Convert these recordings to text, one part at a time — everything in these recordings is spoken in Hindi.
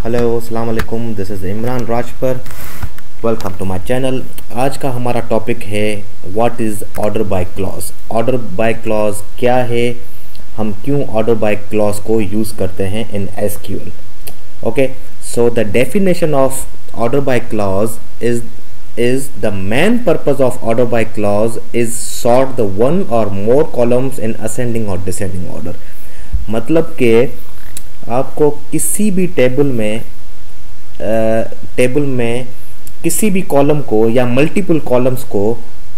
हेलो अस्सलाम वालेकुम, this is Imran Rajpar. Welcome to my channel. आज का हमारा टॉपिक है what is order by clause. Order by clause क्या है, हम क्यों ऑर्डर बाय क्लॉज को यूज़ करते हैं in SQL. Okay, so the definition of order by clause is the main purpose of order by clause is sort the one or more columns in ascending or descending order। मतलब कि आपको किसी भी टेबल में किसी भी कॉलम को या मल्टीपल कॉलम्स को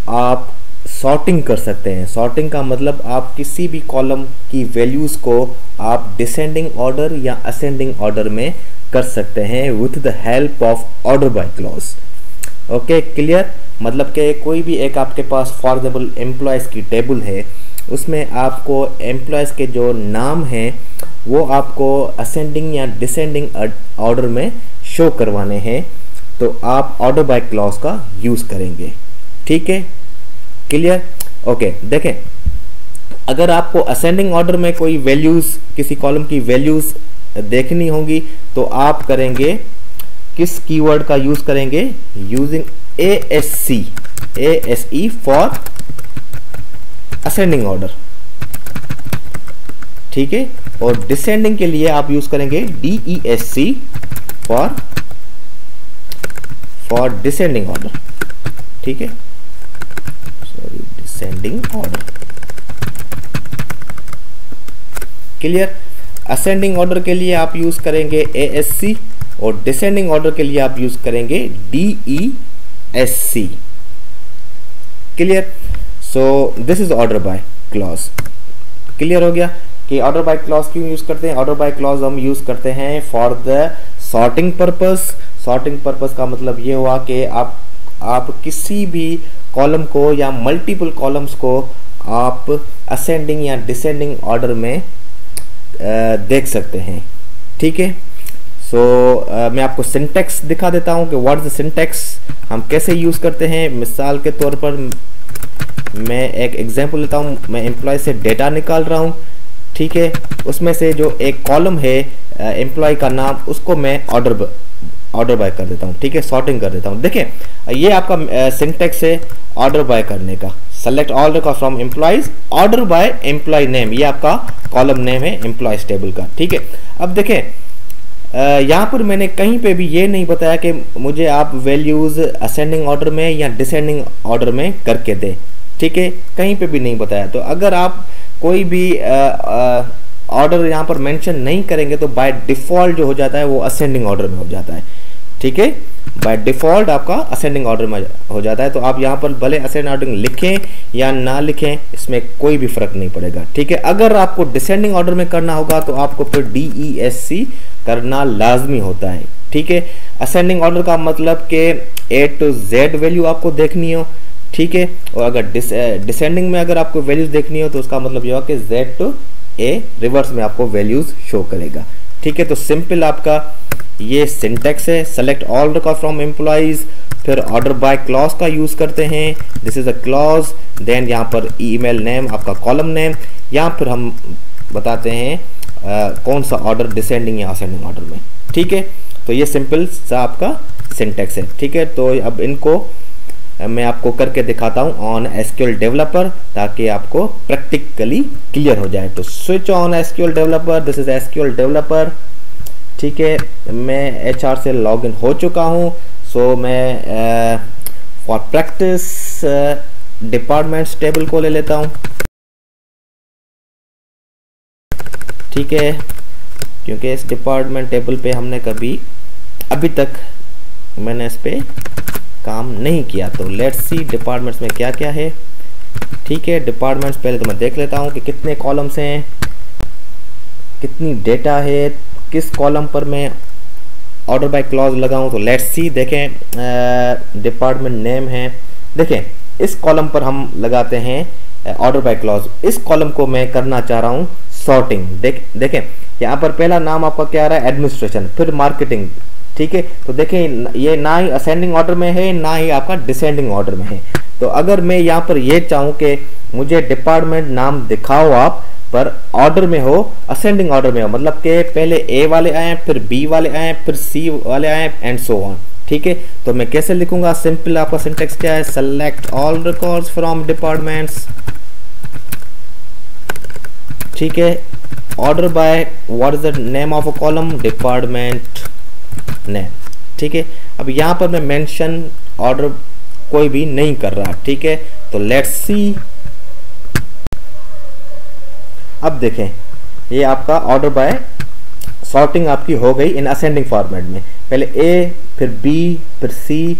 आप सॉर्टिंग कर सकते हैं। सॉर्टिंग का मतलब आप किसी भी कॉलम की वैल्यूज़ को आप डिसेंडिंग ऑर्डर या असेंडिंग ऑर्डर में कर सकते हैं with the help of order by clause. Okay, clear. मतलब कि कोई भी एक आपके पास फॉर एग्जाम्पल एम्प्लॉयज़ की टेबल है, उसमें आपको एम्प्लॉयज़ के जो नाम हैं वो आपको असेंडिंग या डिसेंडिंग ऑर्डर में शो करवाने हैं, तो आप ऑर्डर बाय क्लॉज का यूज़ करेंगे। ठीक है, क्लियर। ओके, देखें, अगर आपको असेंडिंग ऑर्डर में कोई वैल्यूज़, किसी कॉलम की वैल्यूज़ देखनी होगी तो आप करेंगे किस कीवर्ड का यूज करेंगे, using ASE for ascending order. ठीक है, और डिसेंडिंग के लिए आप यूज करेंगे DESC फॉर डिसेंडिंग ऑर्डर। ठीक है, sorry, descending order. Clear. Ascending order के लिए आप यूज करेंगे ASC और डिसेंडिंग ऑर्डर के लिए आप यूज करेंगे DESC। Clear. So this is order by clause. Clear हो गया कि ऑर्डर बाय क्लॉज क्यों यूज करते हैं। ऑर्डर बाय क्लॉज हम यूज करते हैं for the sorting purpose. Sorting purpose का मतलब ये हुआ कि आप किसी भी कॉलम को या मल्टीपल कॉलम्स को आप असेंडिंग या डिसेंडिंग ऑर्डर में देख सकते हैं। ठीक है, मैं आपको सिंटैक्स दिखा देता हूं कि व्हाट इज द सिंटैक्स, हम कैसे यूज़ करते हैं। मिसाल के तौर पर मैं एक एग्जांपल लेता हूं। मैं एम्प्लॉय से डेटा निकाल रहा हूं। ठीक है, उसमें से जो एक कॉलम है एम्प्लॉय का नाम, उसको मैं ऑर्डर बाय कर देता हूं। ठीक है, सॉर्टिंग कर देता हूं। देखें, ये आपका सिंटैक्स है ऑर्डर बाय करने का। सेलेक्ट ऑर्डर का from employees, order by employee name, ये आपका कॉलम नेम है एम्प्लॉयज टेबल का। ठीक है, अब देखें, यहाँ पर मैंने कहीं पे भी ये नहीं बताया कि मुझे आप वैल्यूज़ असेंडिंग ऑर्डर में या डिसेंडिंग ऑर्डर में करके दें। ठीक है, कहीं पे भी नहीं बताया। तो अगर आप कोई भी ऑर्डर यहाँ पर मेंशन नहीं करेंगे तो बाय डिफ़ॉल्ट जो हो जाता है वो असेंडिंग ऑर्डर में हो जाता है। ठीक है, बाय डिफ़ॉल्ट आपका असेंडिंग ऑर्डर में हो जाता है। तो आप यहाँ पर भले असेंडिंग ऑर्डर लिखें या ना लिखें, इसमें कोई भी फ़र्क नहीं पड़ेगा। ठीक है, अगर आपको डिसेंडिंग ऑर्डर में करना होगा तो आपको फिर DESC करना लाजमी होता है। ठीक है, असेंडिंग ऑर्डर का मतलब कि A to Z वैल्यू आपको देखनी हो। ठीक है, और अगर डिसेंडिंग में अगर आपको वैल्यूज देखनी हो तो उसका मतलब ये होगा कि Z to A रिवर्स में आपको वैल्यूज शो करेगा। ठीक है, तो सिंपल आपका ये सिंटैक्स है। सेलेक्ट ऑर्डर का फ्रॉम एम्प्लॉयज, फिर ऑर्डर बाय क्लॉज का यूज करते हैं। This is a clause, then यहाँ पर ईमेल नेम आपका कॉलम नेम, यहाँ पर हम बताते हैं कौन सा ऑर्डर डिसेंडिंग या असेंडिंग ऑर्डर में। ठीक है, तो ये सिंपल सा आपका सिंटैक्स है। ठीक है, तो अब इनको मैं आपको करके दिखाता हूँ ऑन एसक्यूएल डेवलपर, ताकि आपको प्रैक्टिकली क्लियर हो जाए। तो switch on SQL developer, this is SQL developer. ठीक है, मैं HR से लॉगिन हो चुका हूँ। सो मैं फॉर प्रैक्टिस डिपार्टमेंट्स टेबल को ले लेता हूँ। ठीक है, क्योंकि इस डिपार्टमेंट टेबल पे हमने अभी तक मैंने इस पे काम नहीं किया। तो लेट्स सी डिपार्टमेंट्स में क्या क्या है। ठीक है, डिपार्टमेंट्स पहले तो मैं देख लेता हूँ कि कितने कॉलम्स हैं, कितनी डेटा है, किस कॉलम पर मैं ऑर्डर बाय क्लॉज लगाऊं। तो लेट्स सी, देखें, डिपार्टमेंट नेम है। देखें, इस कॉलम पर हम लगाते हैं ऑर्डर बाय क्लॉज। इस कॉलम को मैं करना चाह रहा हूं सॉर्टिंग। देखें, यहाँ पर पहला नाम आपका क्या आ रहा है, एडमिनिस्ट्रेशन, फिर मार्केटिंग। ठीक है, तो देखें ये ना ही असेंडिंग ऑर्डर में है ना ही आपका डिसेंडिंग ऑर्डर में है। तो अगर मैं यहाँ पर ये चाहूँ कि मुझे डिपार्टमेंट नाम दिखाओ आप, पर ऑर्डर में हो, असेंडिंग ऑर्डर में हो, मतलब कि पहले ए वाले आए, फिर बी वाले आए, फिर सी वाले आए एंड सो ऑन। ठीक है, तो मैं कैसे लिखूंगा, सिंपल आपका सिंटेक्स क्या है, select all records from departments. ठीक है, order by what is the name of a column, department name. ठीक है, अब यहाँ पर मैं मेंशन ऑर्डर कोई भी नहीं कर रहा। ठीक है, तो लेट्स सी। अब देखें, ये आपका ऑर्डर बाय सॉर्टिंग आपकी हो गई इन असेंडिंग फॉर्मेट में, पहले ए, फिर बी, फिर सी,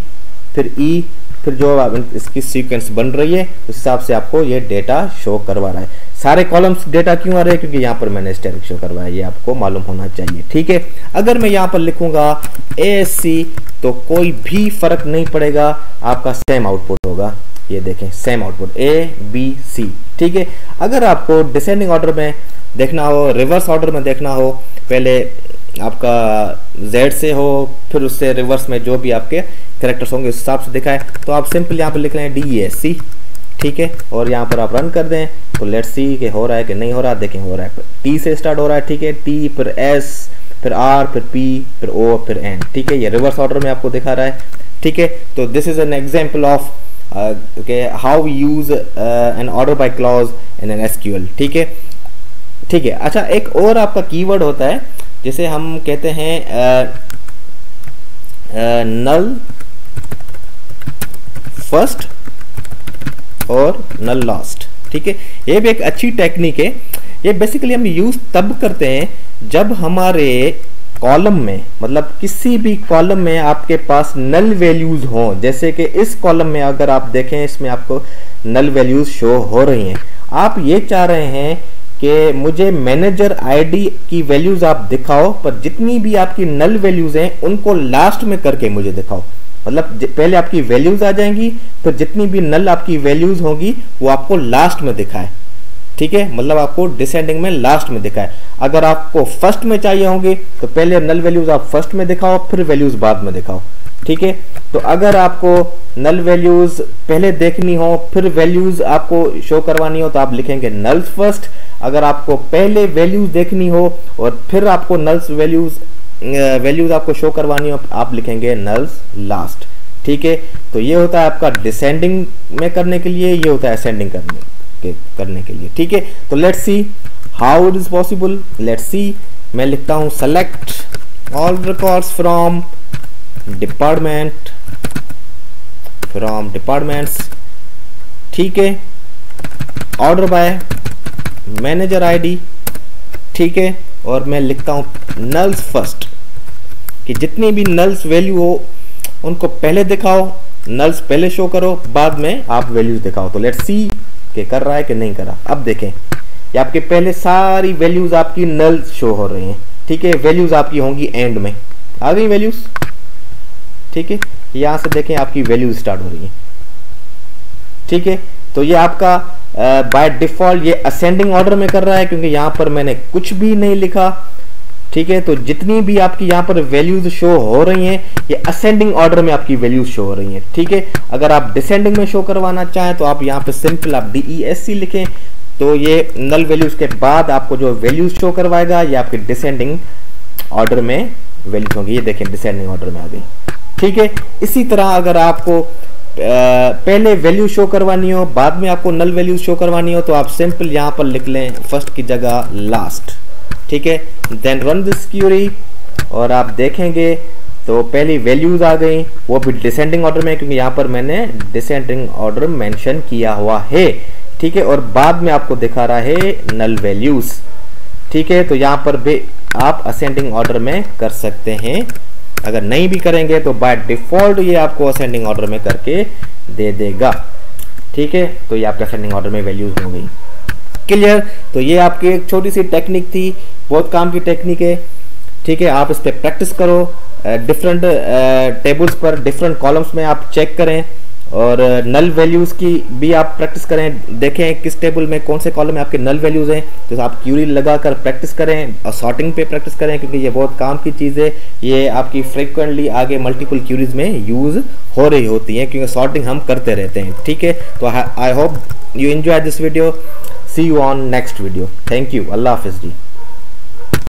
फिर ई, फिर जो इसकी सीक्वेंस बन रही है उस हिसाब से आपको ये डेटा शो करवा रहा है। सारे कॉलम्स डेटा क्यों आ रहे हैं, क्योंकि यहाँ पर मैंने स्टैटिक शो करवाया, ये आपको मालूम होना चाहिए। ठीक है, अगर मैं यहाँ पर लिखूंगा ASC तो कोई भी फर्क नहीं पड़ेगा, आपका सेम आउटपुट होगा। ये देखें, सेम आउटपुट ABC। ठीक है, अगर आपको डिसेंडिंग ऑर्डर में देखना हो, रिवर्स ऑर्डर में देखना हो, पहले आपका Z से हो, फिर उससे रिवर्स में जो भी आपके कैरेक्टर्स होंगे उस हिसाब से दिखाए, तो आप सिंपल यहाँ पर लिख रहे हैं DESC। ठीक है, और यहाँ पर आप रन कर दें तो लेट्स सी कि हो रहा है कि नहीं हो रहा। देखें, हो रहा है, T से स्टार्ट हो रहा है। ठीक है, T, फिर S, फिर R, फिर P, फिर O, फिर N। ठीक है, ये रिवर्स ऑर्डर में आपको दिखा रहा है। ठीक है, तो this is an example of how we use an order by clause in an SQL। ठीक है, ठीक है। अच्छा, एक और आपका कीवर्ड होता है, जैसे हम कहते हैं नल फर्स्ट और नल लास्ट। ठीक है, ये भी एक अच्छी टेक्निक है। ये बेसिकली हम यूज तब करते हैं जब हमारे कॉलम में, मतलब किसी भी कॉलम में आपके पास नल वैल्यूज हो। जैसे कि इस कॉलम में अगर आप देखें, इसमें आपको नल वैल्यूज शो हो रही हैं। आप ये चाह रहे हैं कि मुझे मैनेजर आईडी की वैल्यूज आप दिखाओ, पर जितनी भी आपकी नल वैल्यूज हैं उनको लास्ट में करके मुझे दिखाओ। मतलब पहले आपकी वैल्यूज आ जाएंगी, फिर जितनी भी नल आपकी वैल्यूज होंगी वो आपको लास्ट में दिखाए। ठीक है, मतलब आपको डिसेंडिंग में लास्ट में दिखाए। अगर आपको फर्स्ट में चाहिए होंगे तो पहले नल वैल्यूज आप फर्स्ट में दिखाओ, फिर वैल्यूज बाद में दिखाओ। ठीक है, तो अगर आपको नल वैल्यूज पहले देखनी हो, फिर वैल्यूज आपको शो करवानी हो, तो आप लिखेंगे नल्स फर्स्ट। अगर आपको पहले वैल्यूज देखनी हो और फिर आपको नल्स वैल्यूज आपको शो करवानी हो, आप लिखेंगे नल्स लास्ट। ठीक है, तो ये होता है आपका डिसेंडिंग में करने के लिए, ये होता है असेंडिंग करने के लिए। ठीक है, तो let's see how it is possible. Let's see, मैं लिखता हूं select all records from departments. ठीक है, ऑर्डर बाय मैनेजर आईडी। ठीक है, और मैं लिखता हूं नल्स फर्स्ट, कि जितनी भी नल्स वैल्यू हो उनको पहले दिखाओ, नल्स पहले शो करो, बाद में आप वैल्यूज दिखाओ। तो लेट्स सी के कर रहा है कि नहीं कर रहा। अब देखें, ये आपके पहले सारी वैल्यूज आपकी नल्स शो हो रही हैं। ठीक है, वैल्यूज आपकी होंगी एंड में, आ गई वैल्यूज। ठीक है, यहां से देखें आपकी वैल्यूज स्टार्ट हो रही है। ठीक है, तो ये आपका बाय डिफॉल्ट ये असेंडिंग ऑर्डर में कर रहा है, क्योंकि यहां पर मैंने कुछ भी नहीं लिखा। ठीक है, तो जितनी भी आपकी यहाँ पर वैल्यूज शो हो रही हैं, ये असेंडिंग ऑर्डर में आपकी वैल्यूज शो हो रही हैं। ठीक है, अगर आप डिसेंडिंग में शो करवाना चाहें तो आप यहाँ पे सिंपल आप DESC लिखें, तो ये नल वैल्यूज के बाद आपको जो वैल्यूज शो करवाएगा ये आपके डिसेंडिंग ऑर्डर में वैल्यूज होंगी। ये देखें, डिसेंडिंग ऑर्डर में आ गई। ठीक है, इसी तरह अगर आपको पहले वैल्यू शो करवानी हो, बाद में आपको नल वैल्यूज शो करवानी हो, तो आप सिंपल यहाँ पर लिख लें फर्स्ट की जगह लास्ट। ठीक है, देन रन दिस क्यूरी और आप देखेंगे तो पहली वैल्यूज आ गई, वो भी डिसेंडिंग ऑर्डर में, क्योंकि यहाँ पर मैंने डिसेंडिंग ऑर्डर मेंशन किया हुआ है। ठीक है, और बाद में आपको दिखा रहा है नल वैल्यूज। ठीक है, तो यहाँ पर भी आप असेंडिंग ऑर्डर में कर सकते हैं। अगर नहीं भी करेंगे तो बाय डिफॉल्ट ये आपको असेंडिंग ऑर्डर में करके दे देगा। ठीक है, तो ये आपके असेंडिंग ऑर्डर में वैल्यूज हो गई। क्लियर? तो ये आपकी एक छोटी सी टेक्निक थी, बहुत काम की टेक्निक है। ठीक है, आप इस पे प्रैक्टिस करो, डिफरेंट टेबल्स पर डिफरेंट कॉलम्स में आप चेक करें, और नल वैल्यूज की भी आप प्रैक्टिस करें, देखें किस टेबल में कौन से कॉलम में आपके नल वैल्यूज हैं, तो आप क्यूरी लगाकर प्रैक्टिस करें और सॉर्टिंग पे प्रैक्टिस करें, क्योंकि ये बहुत काम की चीज़ है। ये आपकी फ्रिक्वेंटली आगे मल्टीपल क्यूरीज में यूज हो रही होती है, क्योंकि सॉर्टिंग हम करते रहते हैं। ठीक है, तो I hope you enjoy this video. See you on next video. Thank you, अल्लाह हाफिज़ जी।